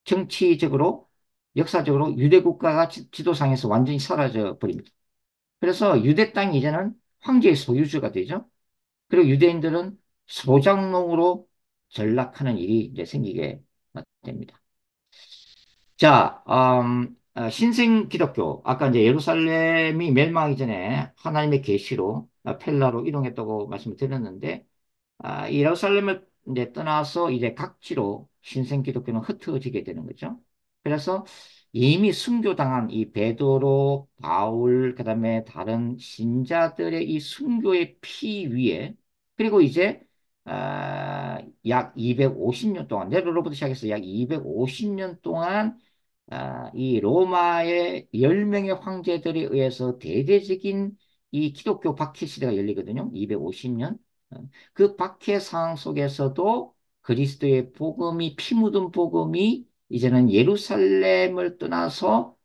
정치적으로, 역사적으로 유대 국가가 지도상에서 완전히 사라져 버립니다. 그래서 유대 땅이 이제는 황제의 소유주가 되죠. 그리고 유대인들은 소장농으로 전락하는 일이 이제 생기게 됩니다. 자, 신생 기독교. 아까 이제 예루살렘이 멸망하기 전에 하나님의 계시로 펠라로 이동했다고 말씀을 드렸는데, 이 예루살렘을 이제 떠나서 이제 각지로 신생 기독교는 흩어지게 되는 거죠. 그래서 이미 순교당한 이 베드로, 바울, 그다음에 다른 신자들의 이 순교의 피 위에 그리고 이제 약 250년 동안 네로로부터 시작해서 약 250년 동안 이 로마의 10명의 황제들에 의해서 대대적인 이 기독교 박해 시대가 열리거든요. 250년. 그 박해 상황 속에서도 그리스도의 복음이 피 묻은 복음이 이제는 예루살렘을 떠나서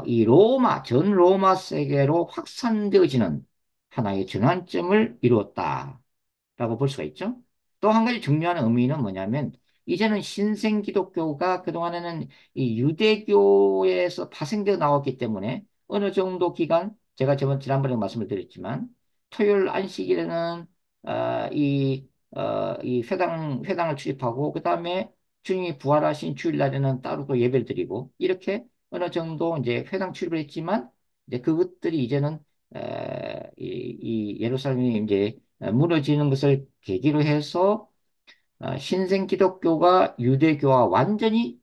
이 로마 전 로마 세계로 확산되어지는 하나의 전환점을 이루었다라고 볼 수가 있죠. 또 한 가지 중요한 의미는 뭐냐면 이제는 신생 기독교가 그동안에는 이 유대교에서 파생되어 나왔기 때문에 어느 정도 기간 제가 지난번에 말씀을 드렸지만 토요일 안식일에는 이 회당을 출입하고 그다음에 주님이 부활하신 주일날에는 따로 또 예배를 드리고 이렇게 어느 정도 이제 회당 출입을 했지만 이제 그것들이 이제는 이 예루살렘이 이제 무너지는 것을 계기로 해서 신생 기독교가 유대교와 완전히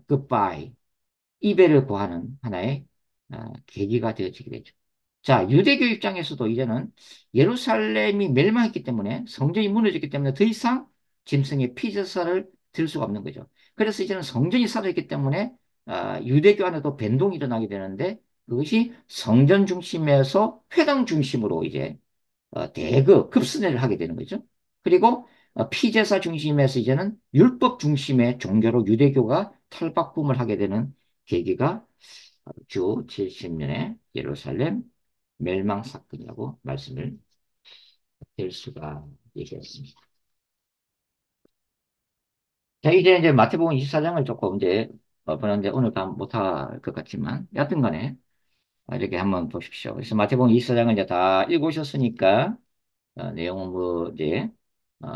굿바이 이별을 고하는 하나의 계기가 되어지게 되죠. 자, 유대교 입장에서도 이제는 예루살렘이 멸망했기 때문에 성전이 무너졌기 때문에 더 이상 짐승의 피제사를 들 수가 없는 거죠. 그래서 이제는 성전이 사라졌기 때문에 유대교 안에도 변동이 일어나게 되는데 그것이 성전 중심에서 회당 중심으로 이제 대거 급선회를 하게 되는 거죠. 그리고 피제사 중심에서 이제는 율법 중심의 종교로 유대교가 탈바꿈을 하게 되는 계기가 주 70년의 예루살렘 멸망 사건이라고 말씀을 드릴 수가 있겠습니다. 자, 이제 마태복음 24장을 조금 이제 보는데 오늘 다 못할 것 같지만 여튼 간에 이렇게 한번 보십시오. 그래서 마태복음 24장을 이제 다 읽으셨으니까 내용은 뭐 이제 어,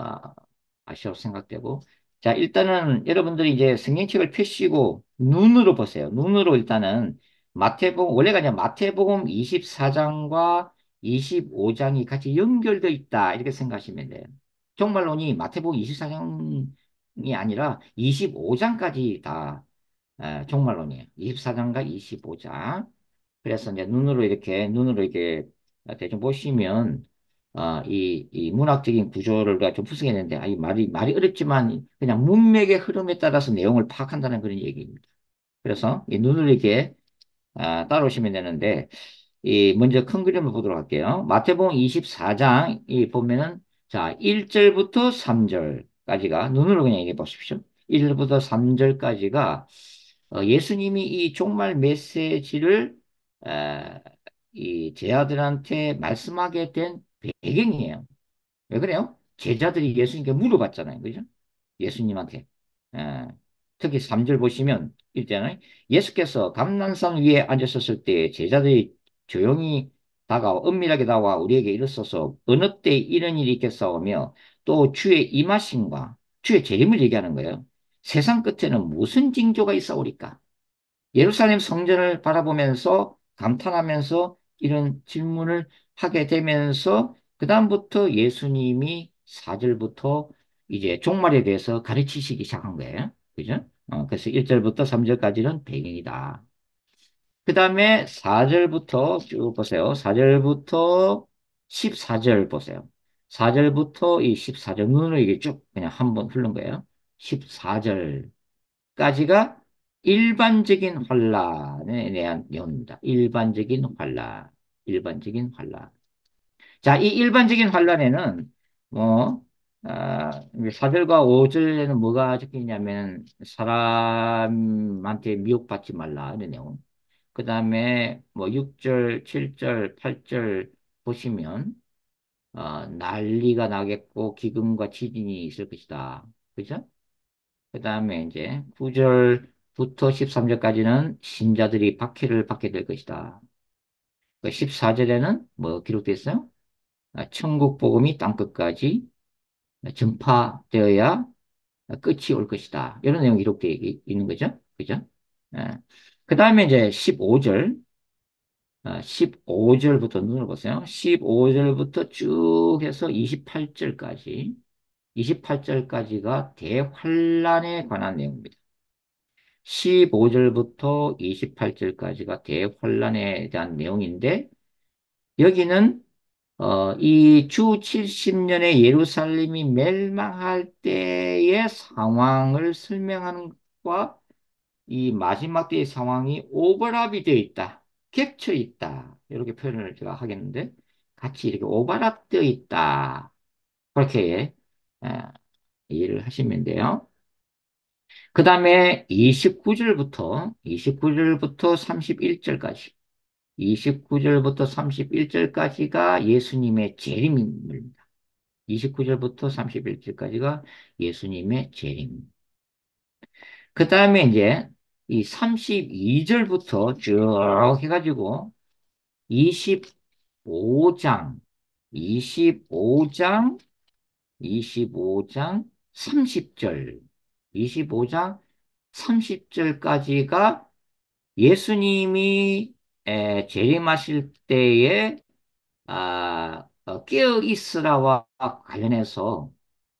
아시아로 생각되고 자 일단은 여러분들이 이제 성경책을 펴시고 눈으로 보세요. 눈으로 일단은 마태복음 원래가 이제 마태복음 24장과 25장이 같이 연결되어 있다 이렇게 생각하시면 돼요. 종말론이 마태복음 24장이 아니라 25장까지 다 종말론이에요. 24장과 25장. 그래서 이제 눈으로 이렇게 대충 보시면 이 문학적인 구조를 좀 분석했는데 이 말이 어렵지만 그냥 문맥의 흐름에 따라서 내용을 파악한다는 그런 얘기입니다. 그래서 이 눈으로 이렇게 따라오시면 되는데 이 먼저 큰 그림을 보도록 할게요. 마태복음 24장 이 보면은 자 1절부터 3절까지가 눈으로 그냥 얘기해 보십시오. 1절부터 3절까지가 예수님이 이 종말 메시지를 에, 이 제자들한테 말씀하게 된 배경이에요. 왜 그래요? 제자들이 예수님께 물어봤잖아요. 그죠? 예수님한테. 에, 특히 3절 보시면 일제는 예수께서 감난산 위에 앉으셨을 때 제자들이 조용히 다가와 은밀하게 다가와 우리에게 이르소서 어느 때 이런 일이 있겠사오며 또 주의 임하심과 주의 재림을 얘기하는 거예요. 세상 끝에는 무슨 징조가 있사오리까? 예루살렘 성전을 바라보면서 감탄하면서 이런 질문을 하게 되면서 그다음부터 예수님이 4절부터 이제 종말에 대해서 가르치시기 시작한 거예요. 그죠? 그래서 1절부터 3절까지는 배경이다. 그 다음에 4절부터 쭉 보세요. 4절부터 14절 보세요. 4절부터 이 14절 눈으로 이게 쭉 그냥 한번 흐른 거예요. 14절 까지가 일반적인 환란에 대한 내용입니다. 일반적인 환란, 일반적인 환란. 자, 이 일반적인 환란에는 뭐 4절과 5절에는 뭐가 적혀 있냐면 사람한테 미혹받지 말라 이런 내용. 그 다음에 뭐 6절, 7절, 8절 보시면 난리가 나겠고 기근과 지진이 있을 것이다. 그죠? 그 다음에 이제 9절부터 13절까지는 신자들이 박해를 받게 될 것이다. 그 14절에는 뭐 기록되어 있어요? 천국 복음이 땅끝까지 전파되어야 끝이 올 것이다. 이런 내용이 기록되어 있는 거죠. 그죠? 그 다음에 이제 15절, 15절부터 눈을 보세요. 15절부터 쭉 해서 28절까지, 28절까지가 대환란에 관한 내용입니다. 15절부터 28절까지가 대환란에 대한 내용인데 여기는 이 주 70년의 예루살렘이 멸망할 때의 상황을 설명하는 것과 이 마지막 때의 상황이 오버랩이 되어 있다. 겹쳐 있다. 이렇게 표현을 제가 하겠는데 같이 이렇게 오버랩되어 있다. 그렇게 어, 이해를 하시면 돼요. 그 다음에 29절부터 31절까지, 29절부터 31절까지가 예수님의 재림입니다. 29절부터 31절까지가 예수님의 재림. 그 다음에 이제 이 32절부터 쭉 해가지고 25장, 25장, 25장, 30절, 25장, 30절까지가 예수님이 재림하실 때에 깨어 있으라와 관련해서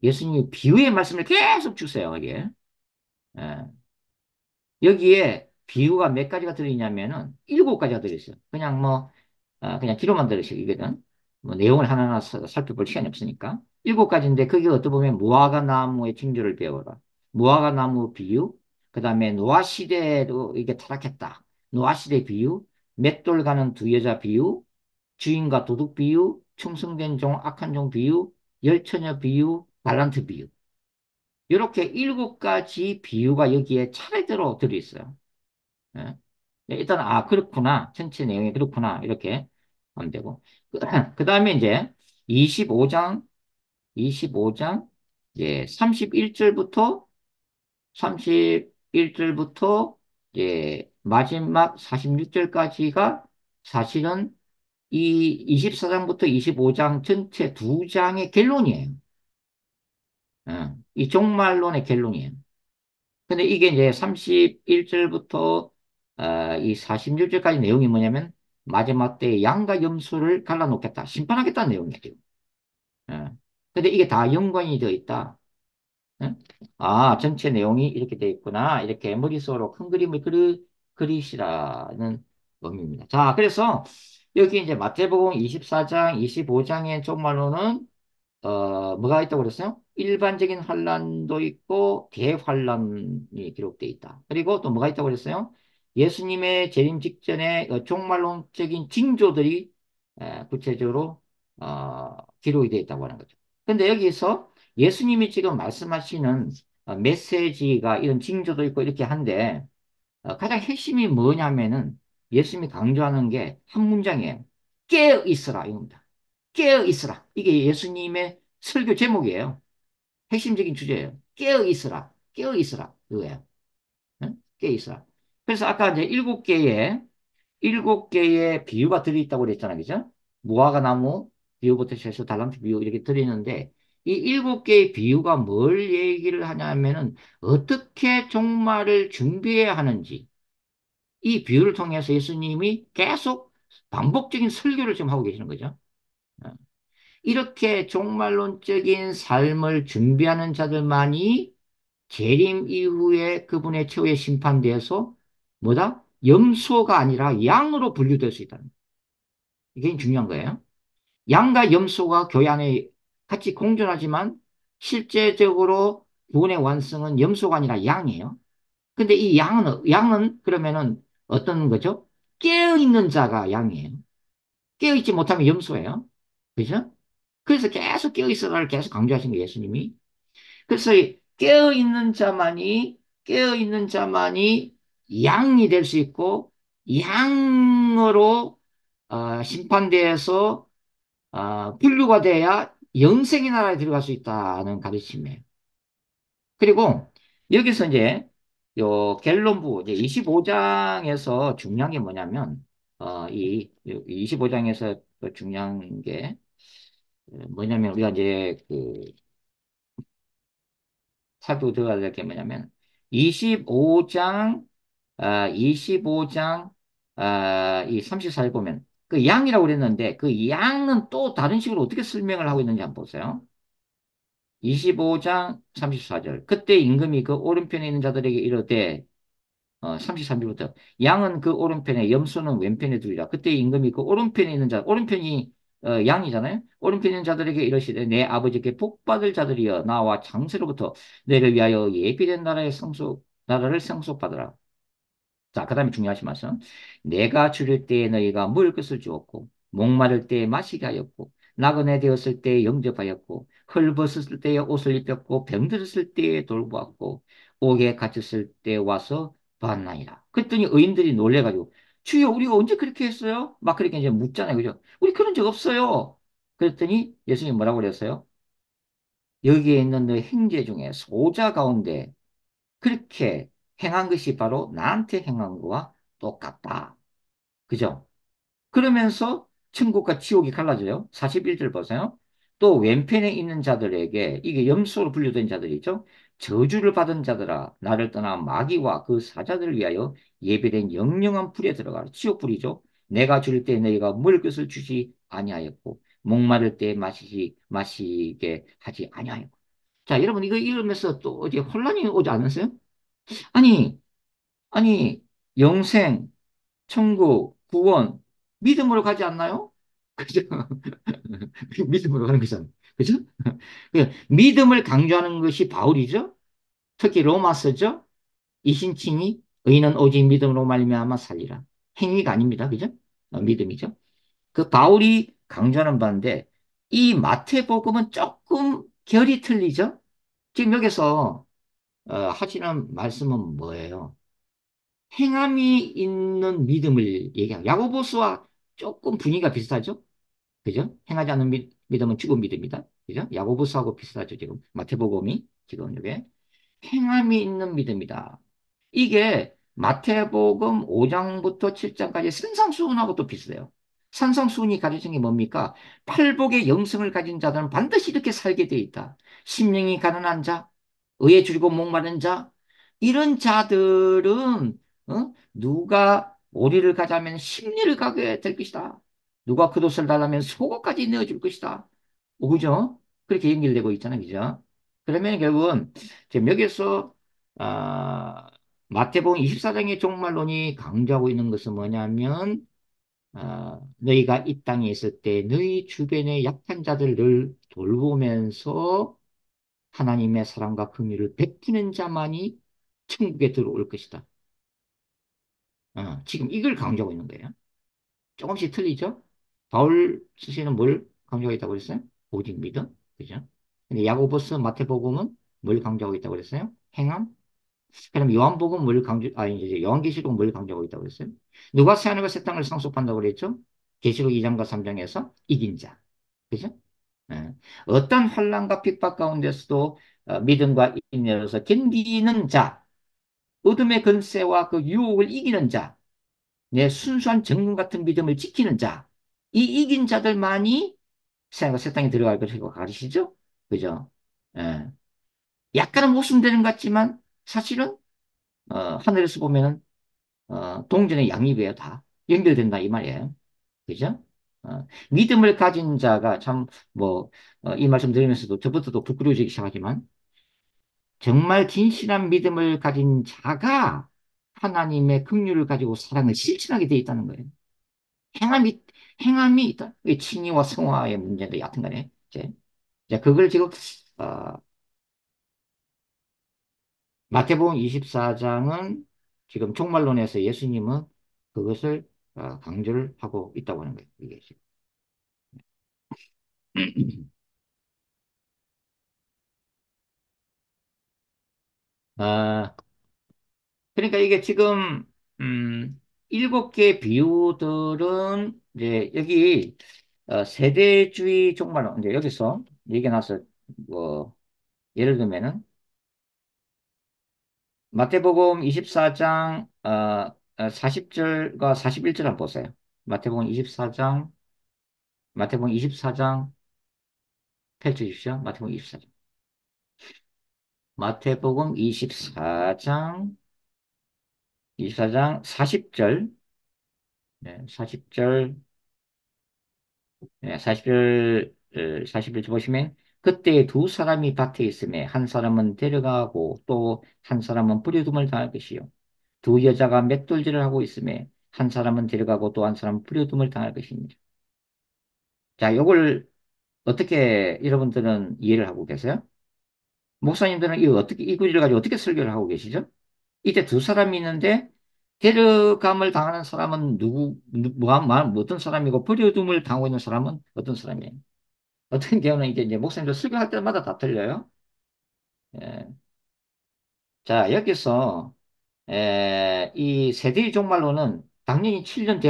예수님이 비유의 말씀을 계속 주세요. 이게 여기에 비유가 몇 가지가 들어있냐면은 일곱 가지가 들어있어요. 그냥 뭐 그냥 기로만 들으시거든. 뭐 내용을 하나하나 살펴볼 시간이 없으니까. 일곱 가지인데 그게 어떻게 보면 무화과 나무의 징조를 배워라. 무화과 나무 비유, 그 다음에 노아 시대도 이게 타락했다. 노아 시대 비유, 맷돌 가는 두 여자 비유, 주인과 도둑 비유, 충성된 종, 악한 종 비유, 열처녀 비유, 달란트 비유. 이렇게 일곱 가지 비유가 여기에 차례대로 들어있어요. 예. 네, 일단, 그렇구나. 전체 내용이 그렇구나. 이렇게 하면 되고. 그 다음에 이제 25장, 25장, 이제 31절부터 이제 마지막 46절까지가 사실은 이 24장부터 25장 전체 두 장의 결론이에요. 이 종말론의 결론이에요. 근데 이게 이제 31절부터 이 46절까지 내용이 뭐냐면 마지막 때 양과 염소를 갈라놓겠다. 심판하겠다는 내용이에요. 예. 근데 이게 다 연관이 되어 있다. 예? 전체 내용이 이렇게 되어 있구나. 이렇게 머릿속으로 큰 그림을 그리시라는 의미입니다. 자, 그래서 여기 이제 마태복음 24장, 25장의 종말로는 뭐가 있다고 그랬어요? 일반적인 환란도 있고 대환란이 기록되어 있다. 그리고 또 뭐가 있다고 그랬어요? 예수님의 재림 직전에 종말론적인 징조들이 구체적으로 기록이 되어 있다고 하는 거죠. 근데 여기서 예수님이 지금 말씀하시는 메시지가 이런 징조도 있고 이렇게 한데 가장 핵심이 뭐냐면은 예수님이 강조하는 게 한 문장이에요. 깨어 있으라 이겁니다. 깨어 있으라. 이게 예수님의 설교 제목이에요. 핵심적인 주제예요. 깨어 있으라. 깨어 있으라. 이거예요. 응? 깨어 있으라. 그래서 아까 이제 일곱 개의 비유가 들어있다고 그랬잖아요. 그죠? 무화과 나무 비유부터 시작해서 달란트 비유 이렇게 들어있는데 이 일곱 개의 비유가 뭘 얘기를 하냐면은 어떻게 종말을 준비해야 하는지 이 비유를 통해서 예수님이 계속 반복적인 설교를 지금 하고 계시는 거죠. 어. 이렇게 종말론적인 삶을 준비하는 자들만이 재림 이후에 그분의 최후의 심판대에서 뭐다? 염소가 아니라 양으로 분류될 수 있다는 거예요. 이게 중요한 거예요. 양과 염소가 교회 안에 같이 공존하지만 실제적으로 구원의 완성은 염소가 아니라 양이에요. 근데 이 양은 그러면은 어떤 거죠? 깨어있는 자가 양이에요. 깨어있지 못하면 염소예요. 그죠? 그래서 계속 깨어있어라를 계속 강조하신 거예요, 예수님이. 그래서 이 깨어있는 자만이 양이 될 수 있고, 양으로, 심판대에서, 분류가 돼야 영생의 나라에 들어갈 수 있다는 가르침이에요. 그리고 여기서 이제, 요 갤론부, 이제 25장에서 중요한 게 뭐냐면, 25장에서 중요한 게 뭐냐면, 우리가 이제 살펴들어야 될 게 뭐냐면 25장 25장 이 34절 보면 그 양이라고 그랬는데 그 양은 또 다른 식으로 어떻게 설명을 하고 있는지 한번 보세요. 25장 34절 그때 임금이 그 오른편에 있는 자들에게 이르되 33절부터 양은 그 오른편에 염소는 왼편에 두리라. 그때 임금이 그 오른편에 있는 자 오른편이 양이잖아요. 오른편에 있는 자들에게 이르시되 내 아버지께 복받을 자들이여 나와 장세로부터 너를 위하여 예비된 나라를 상속받으라. 자, 그 다음에 중요하신 말씀. 내가 줄일 때에 너희가 먹을 것을 주었고, 목마를 때에 마시게 하였고, 나그네 되었을 때에 영접하였고, 헐벗었을 때에 옷을 입혔고, 병들었을 때에 돌보았고, 옥에 갇혔을 때 와서 봤나이다. 그랬더니 의인들이 놀래가지고, 주여, 우리가 언제 그렇게 했어요? 막 그렇게 이제 묻잖아요. 그죠? 우리 그런 적 없어요. 그랬더니 예수님이 뭐라고 그랬어요? 여기에 있는 너희 형제 중에 소자 가운데 그렇게 행한 것이 바로 나한테 행한 거와 똑같다. 그죠? 그러면서 천국과 지옥이 갈라져요. 41절 보세요. 또 왼편에 있는 자들에게 이게 염소로 분류된 자들이죠. 저주를 받은 자들아 나를 떠나 마귀와 그 사자들을 위하여 예배된 영영한 불에 들어가라. 지옥불이죠. 내가 줄일 때 너희가 먹을 것을 주지 아니하였고 목마를 때 마시게 하지 아니하였고. 자, 여러분 이거 읽으면서 또 어디 혼란이 오지 않으세요? 아니, 아니, 영생, 천국, 구원. 믿음으로 가지 않나요? 그죠? 믿음으로 가는 거잖아요. 그죠? 그 믿음을 강조하는 것이 바울이죠. 특히 로마서죠. 이신칭이 의인은 오직 믿음으로 말미암아 살리라. 행위가 아닙니다. 그죠? 믿음이죠. 그 바울이 강조하는 바인데 이 마태복음은 조금 결이 틀리죠. 지금 여기서 하시는 말씀은 뭐예요? 행함이 있는 믿음을 얘기하고 야고보스와 조금 분위기가 비슷하죠? 그죠? 행하지 않는 믿음은 죽은 믿음이다. 그죠? 야고보스하고 비슷하죠, 지금. 마태복음이 지금 이게 행함이 있는 믿음이다. 이게 마태복음 5장부터 7장까지 산상수훈하고 또 비슷해요. 산상수훈이 가르치는 게 뭡니까? 팔복의 영성을 가진 자들은 반드시 이렇게 살게 돼 있다. 심령이 가난한 자, 의에 줄이고 목마른 자, 이런 자들은 누가 오리를 가자면 십리를 가게 될 것이다. 누가 겉옷을 달라면 속옷까지 내어줄 것이다. 그죠? 그렇게 연결되고 있잖아요. 그죠? 그러면 결국은 지금 여기서 아, 마태복음 24장의 종말론이 강조하고 있는 것은 뭐냐면 너희가 이 땅에 있을 때 너희 주변의 약한 자들을 돌보면서 하나님의 사랑과 긍휼을 베푸는 자만이 천국에 들어올 것이다. 지금 이걸 강조하고 있는 거예요. 조금씩 틀리죠? 바울 스시는 뭘 강조하고 있다고 그랬어요? 오직 믿음. 그죠? 근데 야고보스 마태복음은 뭘 강조하고 있다고 그랬어요? 행함. 그럼 요한복음 뭘 강조, 이제 요한계시록 뭘 강조하고 있다고 그랬어요? 누가 새하늘과 새 땅을 상속한다고 그랬죠? 계시록 2장과 3장에서 이긴 자. 그죠? 예. 어떤 환난과 핍박 가운데서도 믿음과 인내로서 견디는 자, 어둠의 권세와 그 유혹을 이기는 자, 내 순수한 정금 같은 믿음을 지키는 자, 이 이긴 자들만이 새하늘과 새 땅에 들어갈 것이고 가르치죠? 그죠? 예. 약간은 모순되는 것 같지만 사실은 하늘에서 보면은 동전의 양립이에요, 다. 연결된다, 이 말이에요. 그죠? 믿음을 가진 자가 참, 뭐, 이 말씀 드리면서도 저부터도 부끄러워지기 시작하지만, 정말 진실한 믿음을 가진 자가 하나님의 긍휼을 가지고 사랑을 실천하게 돼 있다는 거예요. 행함이, 행함이 있다. 이게 칭의와 성화의 문제인데, 여하튼 간에. 이제 그걸 지금, 어, 마태복음 24장은 지금 종말론에서 예수님은 그것을 강조를 하고 있다고 하는 거예요. 이게 지금. 아, 그러니까 이게 지금 일곱 개 비유들은 이제 여기 세대주의 종말론 이제 여기서 얘기 나서 뭐 예를 들면은 마태복음 24장 40절과 41절 한번 보세요. 마태복음 24장 마태복음 24장 펼쳐주십시오. 마태복음 24장. 마태복음 24장 40절, 네, 40절, 네, 40절, 41절 보시면, 그때 두 사람이 밭에 있음에, 한 사람은 데려가고, 또 한 사람은 부려둠을 당할 것이요. 두 여자가 맷돌질을 하고 있음에, 한 사람은 데려가고, 또 한 사람은 부려둠을 당할 것입니다. 자, 요걸 어떻게 여러분들은 이해를 하고 계세요? 목사님들은 이 구절을 가지고 어떻게 설교를 하고 계시죠? 이때 두 사람이 있는데 데려감을 당하는 사람은 어떤 사람이고 버려둠을 당하고 있는 사람은 어떤 사람이에요? 어떤 경우는 이제 목사님들 설교할 때마다 다 틀려요. 예. 자, 여기서 이 세대의 종말로는 당연히 7년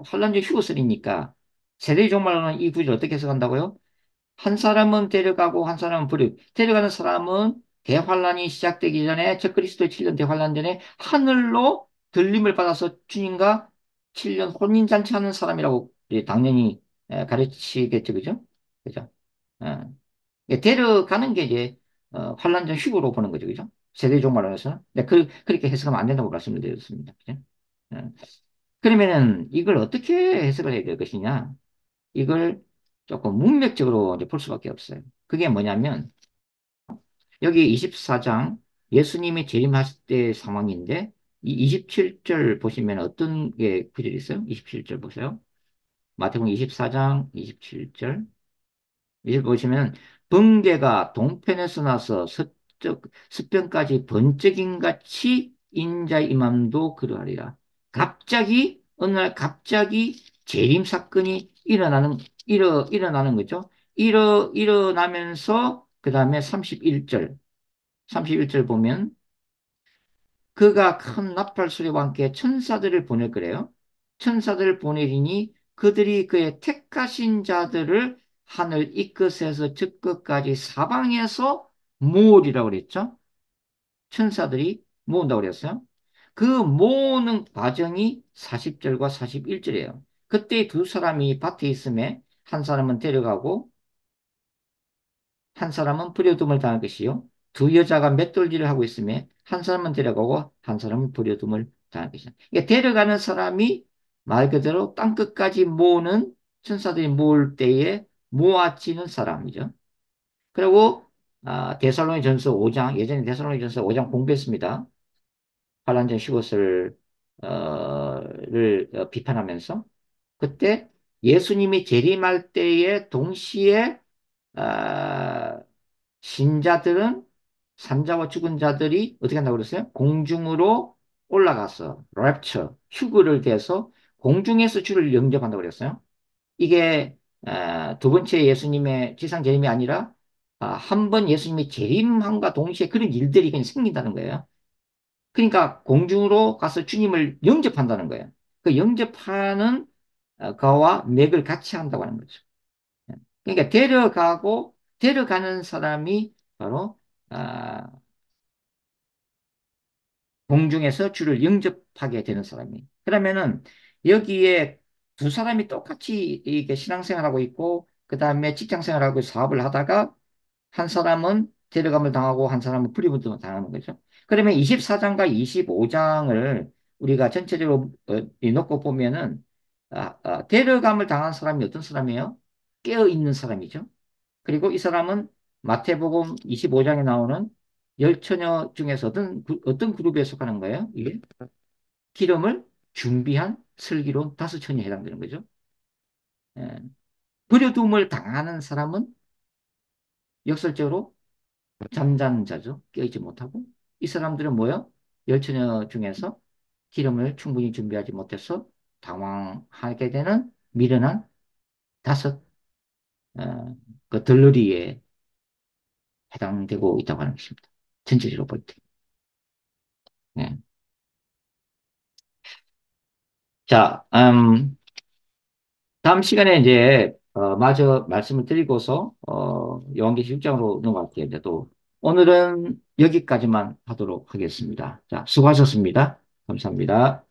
환란적 휴거설이니까 세대의 종말로는 이 구절 어떻게 해석한다고요? 한 사람은 데려가고 한 사람은 데려가는 사람은 대환란이 시작되기 전에 저 그리스도의 7년 대환란 전에 하늘로 들림을 받아서 주님과 7년 혼인잔치 하는 사람이라고 당연히 가르치겠죠. 그죠? 그죠? 예. 데려가는 게 이제 환란 전 휴거로 보는 거죠. 그죠? 세대 종말론에서는. 네, 그렇게 해석하면 안 된다고 말씀을 드렸습니다. 그죠? 예. 그러면은 이걸 어떻게 해석을 해야 될 것이냐? 이걸 조금 문맥적으로 이제 볼 수밖에 없어요. 그게 뭐냐면, 여기 24장, 예수님이 재림하실 때 상황인데, 이 27절 보시면 어떤 게 구절이 있어요? 27절 보세요. 마태복음 24장 27절. 이제 보시면 번개가 동편에서 나서 서편까지 번쩍임 같이 인자의 임함도 그러하리라. 갑자기 어느 날 갑자기 재림 사건이 일어나는 거죠. 일어나면서 그 다음에 31절 보면 그가 큰 나팔 소리와 함께 천사들을 보낼 거래요. 천사들을 보내리니 그들이 그의 택하신 자들을 하늘 이 끝에서 저 끝까지 사방에서 모으리라고 그랬죠. 천사들이 모은다고 그랬어요. 그 모으는 과정이 40절과 41절이에요. 그때 두 사람이 밭에 있음에 한 사람은 데려가고 한 사람은 부려둠을 당할 것이요. 두 여자가 맷돌질을 하고 있으며 한 사람은 데려가고 한 사람은 부려둠을 당할 것이다. 그러니까 데려가는 사람이 말 그대로 땅끝까지 모으는 천사들이 모을 때에 모아지는 사람이죠. 그리고 데살로니전서 5장 예전에 데살로니전서 5장 공부했습니다. 환란전 15를 비판하면서 그때 예수님이 재림할 때에 동시에 아, 신자들은 산자와 죽은 자들이 어떻게 한다고 그랬어요? 공중으로 올라가서 랩처, 휴거를 대서 공중에서 주를 영접한다고 그랬어요. 이게 두 번째 예수님의 지상 재림이 아니라 한 번 예수님이 재림함과 동시에 그런 일들이 그냥 생긴다는 거예요. 그러니까 공중으로 가서 주님을 영접한다는 거예요. 그 영접하는 거와 맥을 같이 한다고 하는 거죠. 그러니까 데려가는 사람이 바로 아, 공중에서 주를 영접하게 되는 사람이. 그러면은 여기에 두 사람이 똑같이 이게 신앙생활하고 있고 그 다음에 직장생활하고 사업을 하다가 한 사람은 데려감을 당하고 한 사람은 불이분을 당하는 거죠. 그러면 24장과 25장을 우리가 전체적으로 놓고 보면은 데려감을 당한 사람이 어떤 사람이에요? 깨어 있는 사람이죠. 그리고 이 사람은 마태복음 25장에 나오는 열 처녀 중에서 어떤 그룹에 속하는 거예요? 이게 기름을 준비한 슬기로운 다섯 처녀에 해당되는 거죠. 예. 버려둠을 당하는 사람은 역설적으로 잠자는 자죠. 깨어있지 못하고. 이 사람들은 뭐요? 열 처녀 중에서 기름을 충분히 준비하지 못해서 당황하게 되는 미련한 다섯 그 들러리에 해당되고 있다고 하는 것입니다. 전체적으로 볼 때. 예. 자, 다음 시간에 이제, 마저 말씀을 드리고서, 요한계시 6장으로 넘어갈게요. 이제 또, 오늘은 여기까지만 하도록 하겠습니다. 자, 수고하셨습니다. 감사합니다.